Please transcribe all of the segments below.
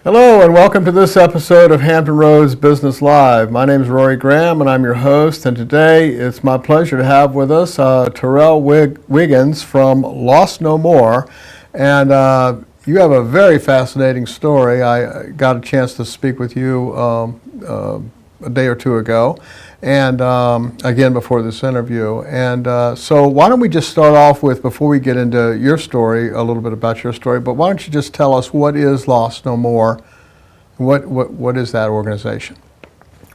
Hello and welcome to this episode of Hampton Roads Business Live. My name is Rory Graham and I'm your host, and today it's my pleasure to have with us Terrell Wiggins from Lost No More. And you have a very fascinating story. I got a chance to speak with you a day or two ago, and again before this interview. And so why don't we just start off with, before we get into your story, a little bit about your story, but why don't you just tell us what is Lost No More? What is that organization?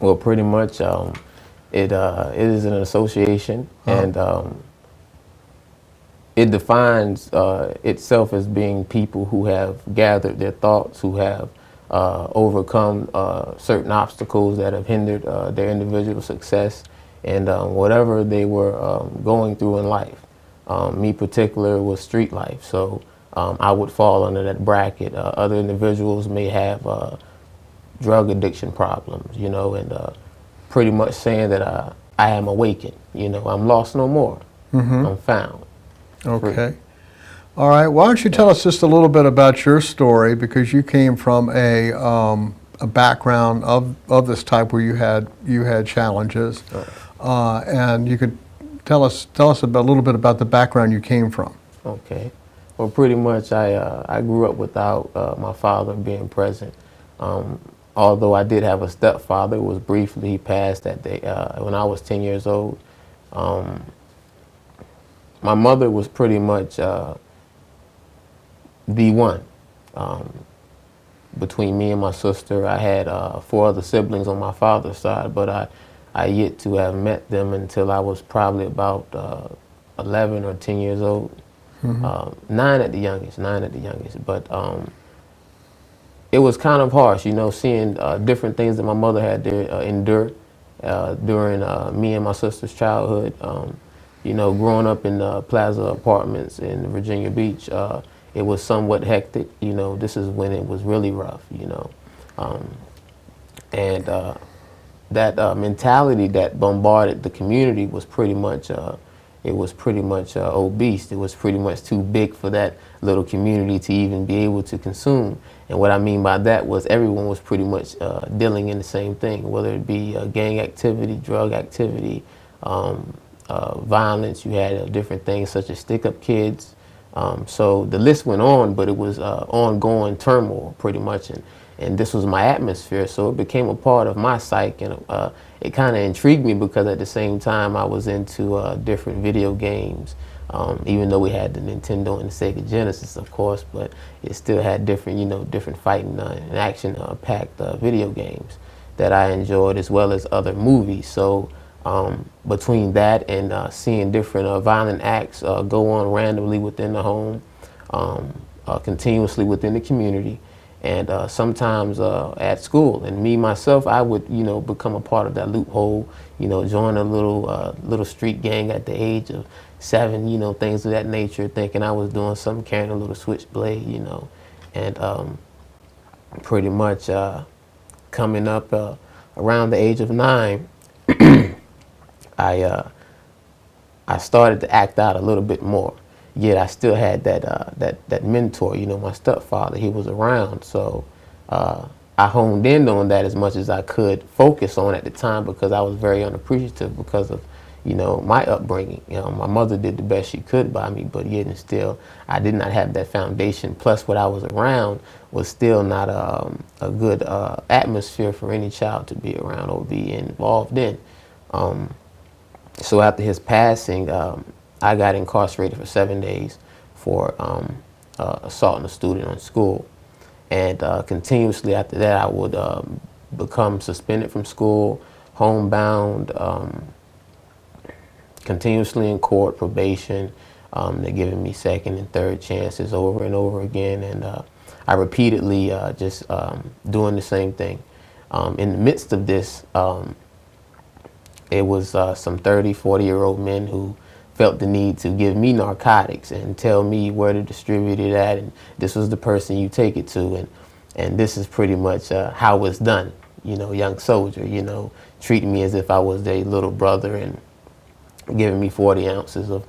Well, pretty much it is an association, and it defines itself as being people who have gathered their thoughts, who have overcome certain obstacles that have hindered their individual success and whatever they were going through in life. Me particular was street life, so I would fall under that bracket. Other individuals may have drug addiction problems, and pretty much saying that I am awakened, I'm lost no more. I'm found. Okay. Free. All right. Why don't you tell us just a little bit about your story, because you came from a background of this type where you had challenges, right. And you could tell us a little bit about the background you came from. Okay. Well, pretty much I grew up without my father being present. Although I did have a stepfather, it was briefly, he passed that day when I was 10 years old. My mother was pretty much the one. Between me and my sister, I had 4 other siblings on my father's side, but I yet to have met them until I was probably about 11 or 10 years old. 9 at the youngest. But it was kind of harsh, seeing different things that my mother had to endure during me and my sister's childhood. Growing up in Plaza Apartments in Virginia Beach, it was somewhat hectic. This is when it was really rough, and that mentality that bombarded the community was pretty much obese. It was pretty much too big for that little community to even be able to consume. And what I mean by that was everyone was pretty much dealing in the same thing, whether it be gang activity, drug activity, violence. You had different things such as stick-up kids. So the list went on, but it was ongoing turmoil pretty much. And this was my atmosphere, so it became a part of my psyche, and it kind of intrigued me because at the same time I was into different video games, even though we had the Nintendo and the Sega Genesis, of course, but it still had different, different fighting and action-packed video games that I enjoyed, as well as other movies. So between that and seeing different violent acts go on randomly within the home, continuously within the community, and sometimes at school. And me, myself, I would, become a part of that loophole, join a little street gang at the age of 7, things of that nature, thinking I was doing something, carrying a little switchblade, and pretty much coming up around the age of 9, I started to act out a little bit more. Yet I still had that mentor, my stepfather. He was around, so I honed in on that as much as I could focus on at the time, because I was very unappreciative because of my upbringing. My mother did the best she could by me, but yet and still I did not have that foundation. Plus, what I was around was still not a good atmosphere for any child to be around or be involved in. So after his passing, I got incarcerated for 7 days for assaulting a student in school. And continuously after that, I would become suspended from school, homebound, continuously in court, probation. They're giving me second and third chances over and over again. And I repeatedly just doing the same thing. In the midst of this, it was some 30, 40-year-old men who felt the need to give me narcotics and tell me where to distribute it at, and this was the person you take it to, and this is pretty much how it's done. Young soldier, treating me as if I was their little brother and giving me 40 ounces of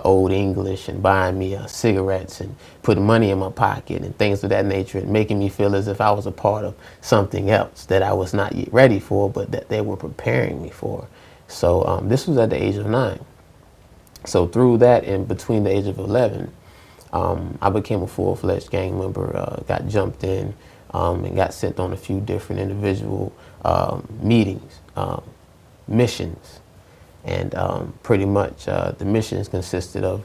Old English and buying me cigarettes and putting money in my pocket and things of that nature, and making me feel as if I was a part of something else that I was not yet ready for, but that they were preparing me for. So this was at the age of 9. So through that, and between the age of 11, I became a full-fledged gang member, got jumped in, and got sent on a few different individual meetings, missions. And pretty much the missions consisted of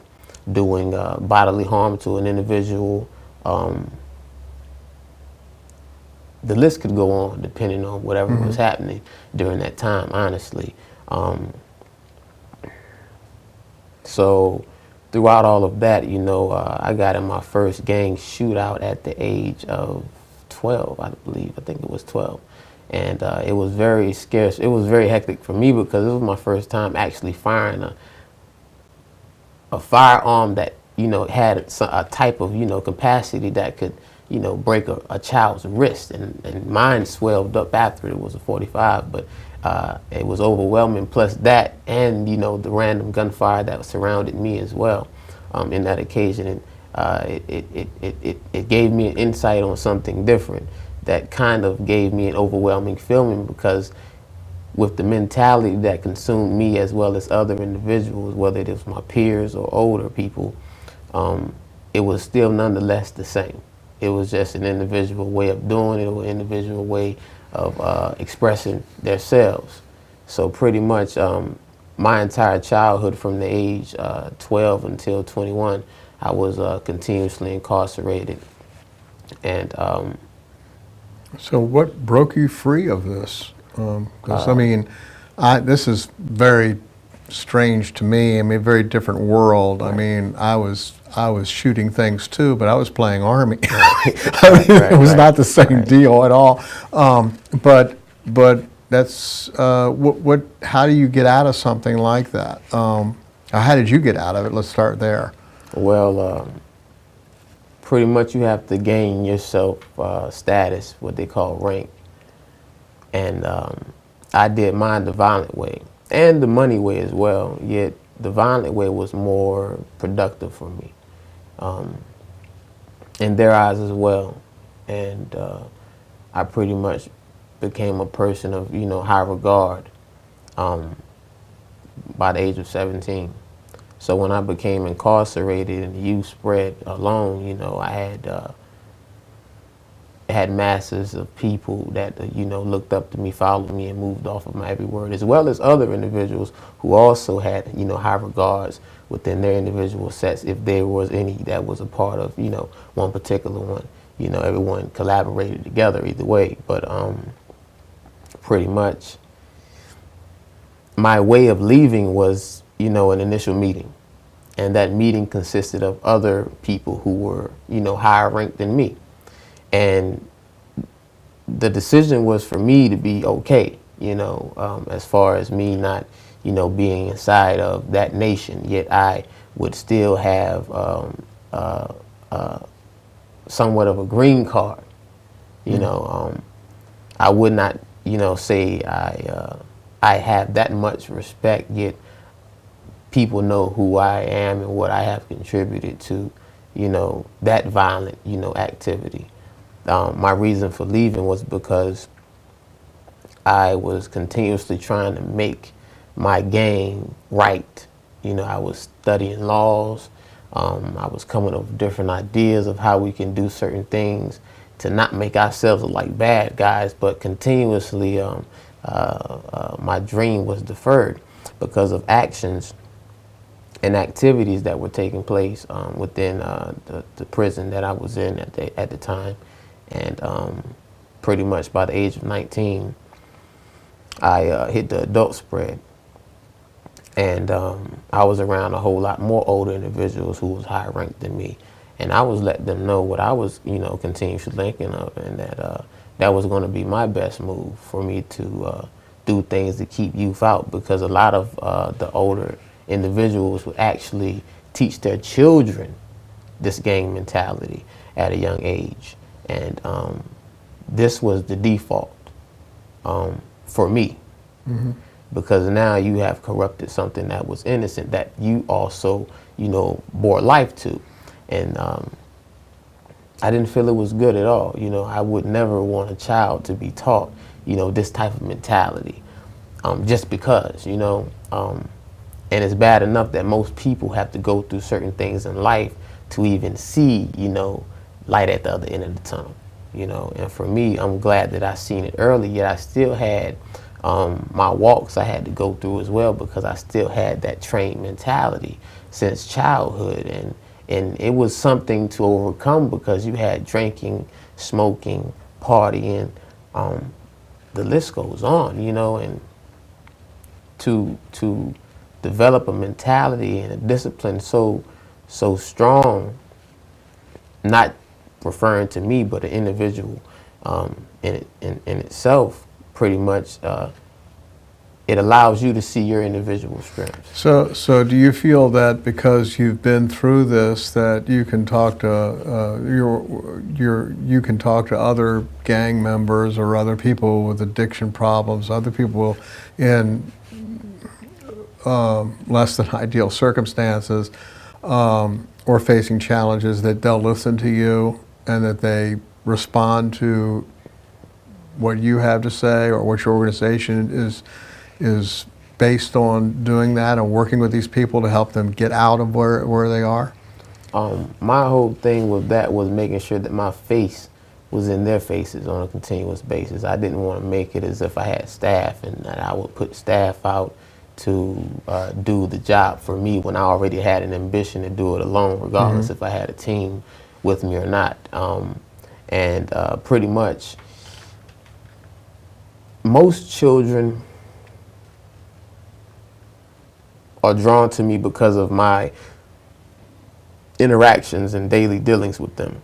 doing bodily harm to an individual. The list could go on depending on whatever was happening during that time, honestly. So throughout all of that, you know, I got in my first gang shootout at the age of 12, I believe. I think it was 12. And it was very scarce. It was very hectic for me because it was my first time actually firing a firearm that, you know, had a type of, you know, capacity that could, you know, break a child's wrist. And mine swelled up after it was a 45, but it was overwhelming. Plus that, and, you know, the random gunfire that surrounded me as well in that occasion. And it gave me an insight on something different that kind of gave me an overwhelming feeling, because with the mentality that consumed me as well as other individuals, whether it was my peers or older people, it was still nonetheless the same. It was just an individual way of doing it, or an individual way of expressing themselves. So pretty much my entire childhood from the age 12 until 21, I was continuously incarcerated. And So what broke you free of this? Because I mean, this is very strange to me. I mean, very different world. Right. I mean, I was shooting things too, but I was playing Army. I mean, it was not the same deal at all. But that's what. How do you get out of something like that? How did you get out of it? Let's start there. Well, pretty much you have to gain yourself status, what they call rank. And I did mine the violent way, and the money way as well, yet the violent way was more productive for me, in their eyes as well. And I pretty much became a person of, you know, high regard by the age of 17. So when I became incarcerated and the youth spread alone, you know, I had masses of people that, you know, looked up to me, followed me, and moved off of my every word, as well as other individuals who also had, you know, high regards within their individual sets, if there was any that was a part of, you know, one particular one. You know, everyone collaborated together either way. But pretty much my way of leaving was, you know, an initial meeting. And that meeting consisted of other people who were, you know, higher ranked than me. And the decision was for me to be okay, you know, as far as me not, you know, being inside of that nation, yet I would still have somewhat of a green card. You know, I would not, you know, say I have that much respect, yet people know who I am and what I have contributed to, you know, that violent, you know, activity. My reason for leaving was because I was continuously trying to make my game right. You know, I was studying laws. I was coming up with different ideas of how we can do certain things to not make ourselves look like bad guys, but continuously my dream was deferred because of actions and activities that were taking place within the prison that I was in at the time. And pretty much by the age of 19, I hit the adult spread. And I was around a whole lot more older individuals who was higher ranked than me. And I was letting them know what I was, you know, continuously thinking of, and that that was going to be my best move for me to do things to keep youth out, because a lot of the older individuals would actually teach their children this gang mentality at a young age. And this was the default for me. Mm-hmm. Because now you have corrupted something that was innocent, that you also, brought life to. And I didn't feel it was good at all. I would never want a child to be taught, this type of mentality, just because, and it's bad enough that most people have to go through certain things in life to even see, light at the other end of the tunnel, And for me, I'm glad that I seen it early, yet I still had my walks I had to go through as well, because I still had that trained mentality since childhood. And it was something to overcome, because you had drinking, smoking, partying, the list goes on, and to develop a mentality and a discipline so strong, not referring to me, but an individual in itself, pretty much, it allows you to see your individual strengths. So do you feel that because you've been through this, that you can talk to you can talk to other gang members or other people with addiction problems, other people in less than ideal circumstances, or facing challenges, that they'll listen to you and that they respond to what you have to say or what your organization is based on doing that and working with these people to help them get out of where they are? My whole thing with that was making sure that my face was in their faces on a continuous basis. I didn't want to make it as if I had staff and that I would put staff out to do the job for me when I already had an ambition to do it alone, regardless if I had a team with me or not. And pretty much most children are drawn to me because of my interactions and daily dealings with them,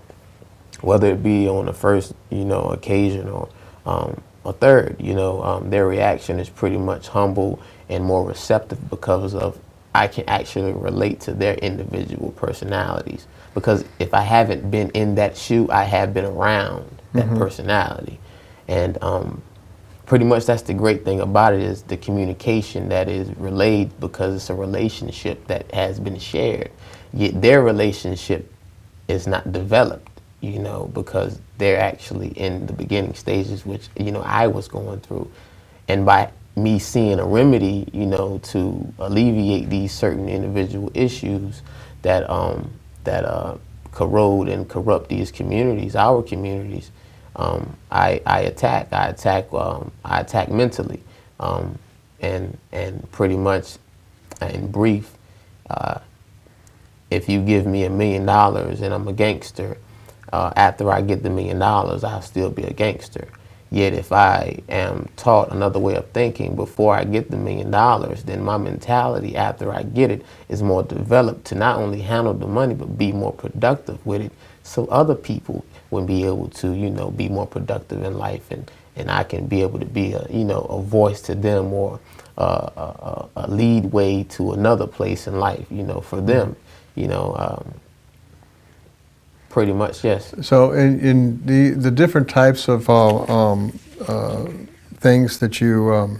whether it be on the first, occasion or a third. Their reaction is pretty much humble and more receptive because of I can actually relate to their individual personalities. Because if I haven't been in that shoe, I have been around that personality. And pretty much that's the great thing about it, is the communication that is relayed, because it's a relationship that has been shared. Yet their relationship is not developed, because they're actually in the beginning stages, which, I was going through. And by me seeing a remedy, to alleviate these certain individual issues that corrode and corrupt these communities, our communities, I attack mentally, and pretty much, in brief, if you give me $1 million and I'm a gangster, after I get the $1 million, I'll still be a gangster. Yet if I am taught another way of thinking before I get the $1 million, then my mentality after I get it is more developed to not only handle the money, but be more productive with it, so other people will be able to, be more productive in life, and I can be able to be a voice to them, or a lead way to another place in life, for them, pretty much, yes. So in the different types of things that you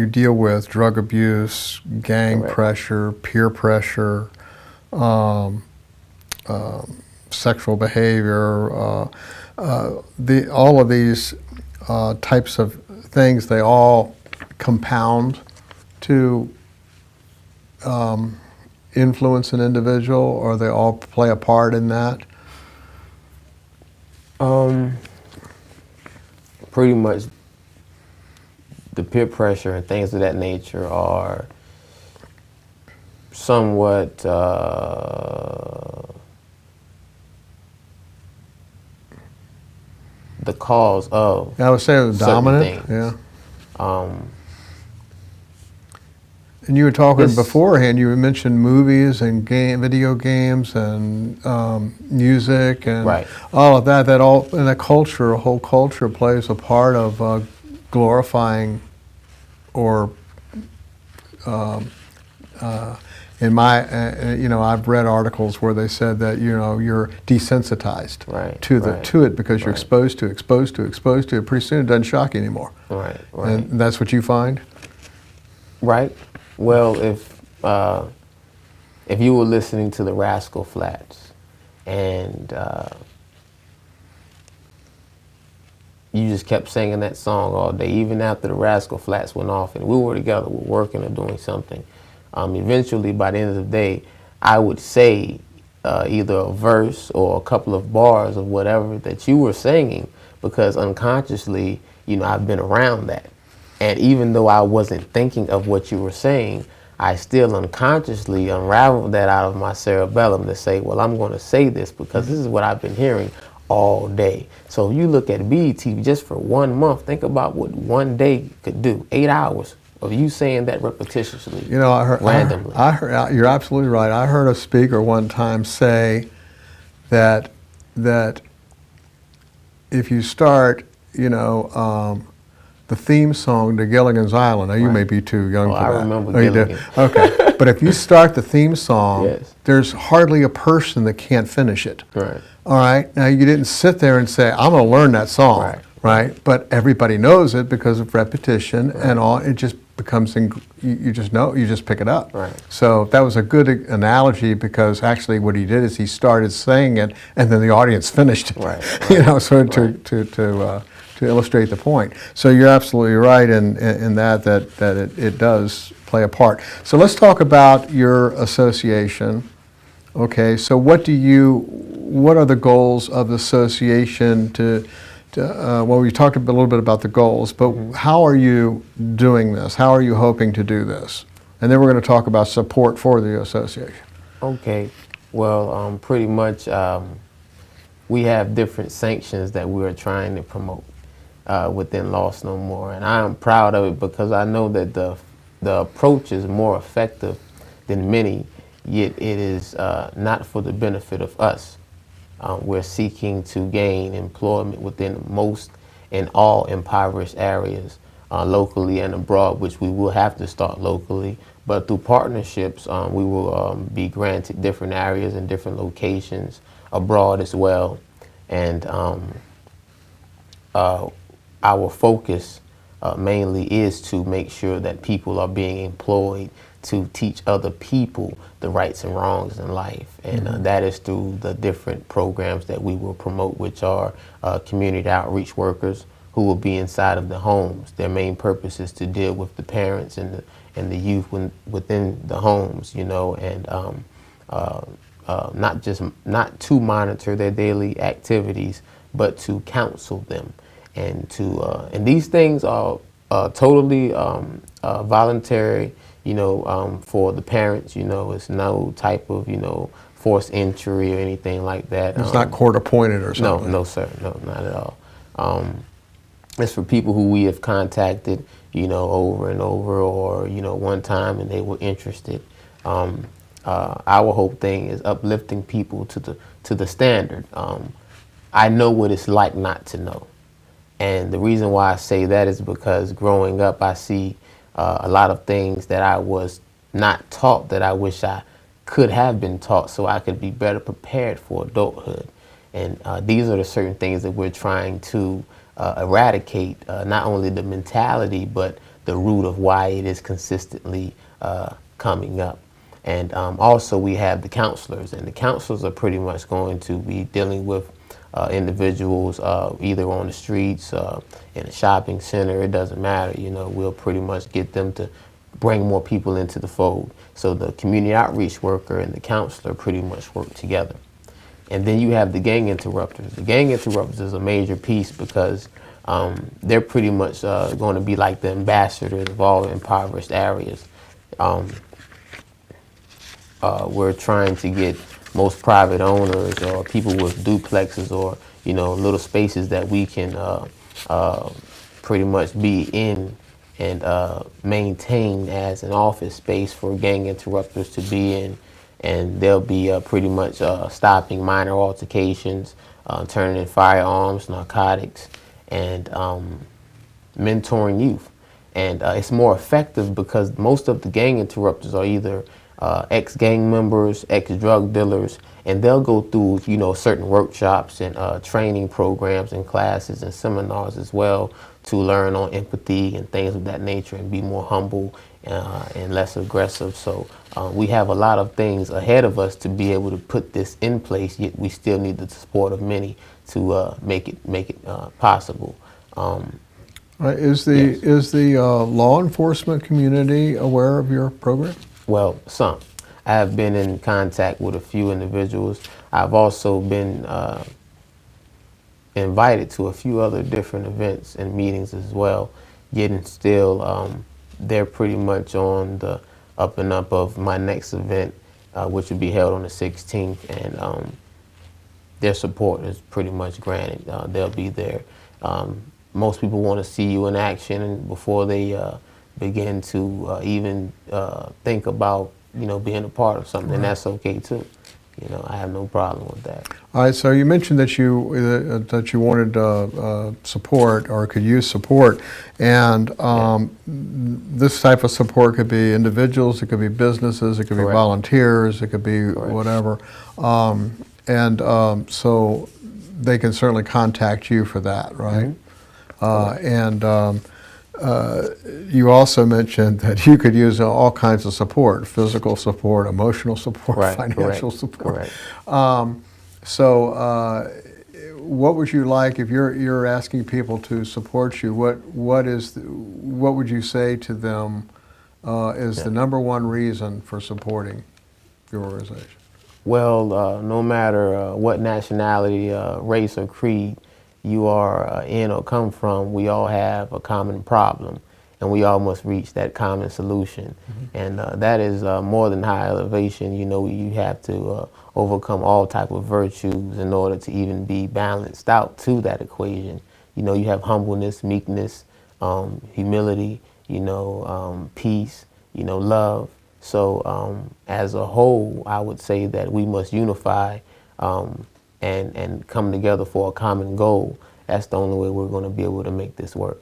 deal with, drug abuse, gang Correct. pressure, peer pressure, sexual behavior, all of these types of things, they all compound to influence an individual, or they all play a part in that? Pretty much the peer pressure and things of that nature are somewhat the cause of, I would say it was certain dominant. things. Yeah. And you were talking beforehand, you mentioned movies and video games and music and Right. all of that. That all in a culture, a whole culture plays a part of glorifying, or in my, I've read articles where they said that you're desensitized to it because you're exposed to it. Pretty soon it doesn't shock you anymore. Right. And that's what you find. Right. Well, if you were listening to the Rascal Flatts and you just kept singing that song all day, even after the Rascal Flatts went off and we were together, we're working or doing something, eventually by the end of the day, I would say either a verse or a couple of bars of whatever that you were singing, because unconsciously, you know, I've been around that. And even though I wasn't thinking of what you were saying, I still unconsciously unraveled that out of my cerebellum to say, well, I'm going to say this because this is what I've been hearing all day. So if you look at BET just for 1 month, think about what one day could do. 8 hours of you saying that repetitiously, You know, randomly. I heard, you're absolutely right. I heard a speaker one time say that if you start, you know, the theme song to Gilligan's Island. Now, you may be too young for that. I remember You do? Gilligan. Okay. But if you start the theme song, Yes. there's hardly a person that can't finish it. Right. All right. Now, you didn't sit there and say, I'm going to learn that song. Right. But everybody knows it because of repetition and all. It just becomes, you just know, you just pick it up. Right. So that was a good analogy, because actually what he did is he started saying it and then the audience finished it. Right. You know, so to illustrate the point. So you're absolutely right in that it does play a part. So let's talk about your association. Okay, so what are the goals of the association well, we talked a little bit about the goals, but how are you doing this? How are you hoping to do this? And then we're going to talk about support for the association. Okay, well, pretty much we have different sanctions that we are trying to promote within Lost No More, and I am proud of it because I know that the approach is more effective than many, yet it is not for the benefit of us. We're seeking to gain employment within most and all impoverished areas, locally and abroad, which we will have to start locally. But through partnerships, we will be granted different areas and different locations abroad as well. And our focus mainly is to make sure that people are being employed to teach other people the rights and wrongs in life. And that is through the different programs that we will promote, which are community outreach workers who will be inside of the homes. Their main purpose is to deal with the parents and the youth within the homes, you know, and not to monitor their daily activities, but to counsel them. And and these things are totally voluntary, you know, for the parents. You know, it's no type of, you know, forced entry or anything like that. It's not court appointed or something. No, sir, no, not at all. It's for people who we have contacted, you know, over and over, or, you know, one time and they were interested. Our whole thing is uplifting people to the standard. I know what it's like not to know. And the reason why I say that is because growing up, I see a lot of things that I was not taught that I wish I could have been taught so I could be better prepared for adulthood. And these are the certain things that we're trying to eradicate, not only the mentality, but the root of why it is consistently coming up. And also we have the counselors, and the counselors are pretty much going to be dealing with individuals either on the streets, in a shopping center, it doesn't matter. You know, we'll pretty much get them to bring more people into the fold. So the community outreach worker and the counselor pretty much work together. And then you have the gang interrupters. The gang interrupters is a major piece because they're pretty much going to be like the ambassadors of all impoverished areas. We're trying to get most private owners or people with duplexes or, you know, little spaces that we can pretty much be in and maintain as an office space for gang interrupters to be in. And they'll be pretty much stopping minor altercations, turning in firearms, narcotics, and mentoring youth. And it's more effective because most of the gang interrupters are either ex-gang members, ex-drug dealers, and they'll go through, you know, certain workshops and training programs and classes and seminars as well to learn on empathy and things of that nature and be more humble and less aggressive. So we have a lot of things ahead of us to be able to put this in place, yet we still need the support of many to make it possible. Is the Yes. is the law enforcement community aware of your program? Well, some. I have been in contact with a few individuals. I've also been invited to a few other different events and meetings as well. Getting still, they're pretty much on the up and up of my next event, which will be held on the 16th, and their support is pretty much granted. They'll be there. Most people want to see you in action, and before they begin to even think about being a part of something, and that's okay too. I have no problem with that. All right. So you mentioned that you wanted support or could use support, and this type of support could be individuals, it could be businesses, it could be Correct. volunteers, it could be Correct. whatever, so they can certainly contact you for that, right? You also mentioned that you could use all kinds of support: physical support, emotional support, Right, financial correct, support. correct. What would you like if you're asking people to support you? What would you say to them is the number one reason for supporting your organization? Well, no matter what nationality, race, or creed you are in or come from, we all have a common problem, and we all must reach that common solution. And that is more than high elevation. You have to overcome all type of virtues in order to even be balanced out to that equation. You have humbleness, meekness, humility, peace, love. So as a whole, I would say that we must unify and come together for a common goal. That's the only way we're going to be able to make this work.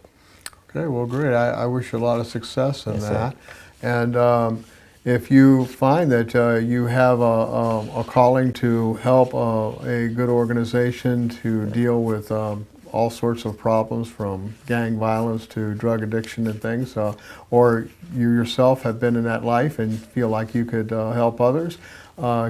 Okay, well, great. I wish you a lot of success in Yes, that. sir. And if you find that you have a calling to help a good organization to deal with all sorts of problems, from gang violence to drug addiction and things, or you yourself have been in that life and feel like you could help others,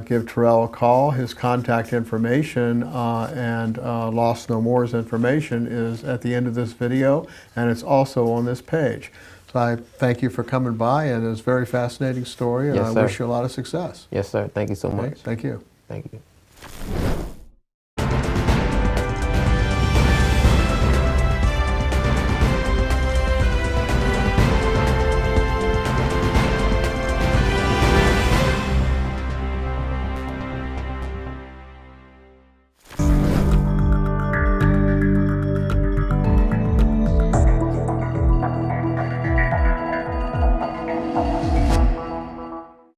give Terrell a call. His contact information and Lost No More's information is at the end of this video, and it's also on this page. So I thank you for coming by, and it's a very fascinating story, and Yes, I sir. wish you a lot of success. Yes, sir. Thank you so Okay, much. thank you. Thank you.